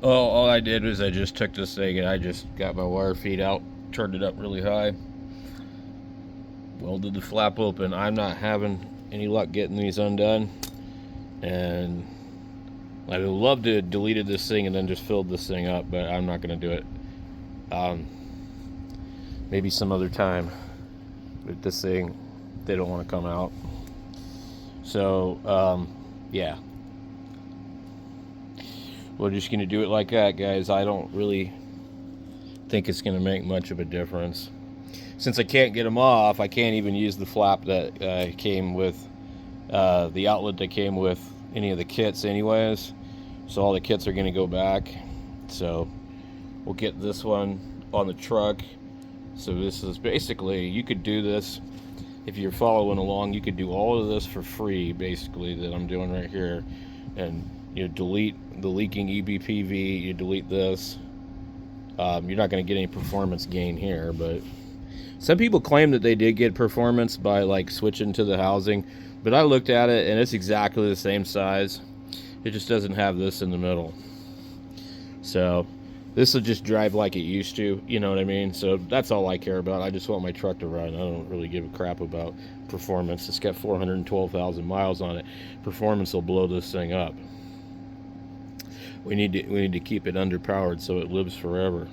All I did was I just took this thing and I just got my wire feed out, turned it up really high, welded the flap open. I'm not having any luck getting these undone, and I would love to have deleted this thing and then just filled this thing up, but I'm not going to do it. Maybe some other time. But this thing, they don't want to come out. So, yeah. We're just going to do it like that, guys. I don't really think it's going to make much of a difference. Since I can't get them off, I can't even use the flap that came with the outlet that came with any of the kits anyways. So all the kits are going to go back. So we'll get this one on the truck. So this is basically, you could do this if you're following along. You could do all of this for free, basically, that I'm doing right here. And you delete the leaking ebpv, you delete this. You're not going to get any performance gain here, but some people claim that they did get performance by like switching to the housing, but I looked at it and it's exactly the same size. It just doesn't have this in the middle. So this will just drive like it used to, you know what I mean? So that's all I care about. I just want my truck to run. I don't really give a crap about performance. It's got 412,000 miles on it. Performance will blow this thing up. We need to keep it underpowered so it lives forever.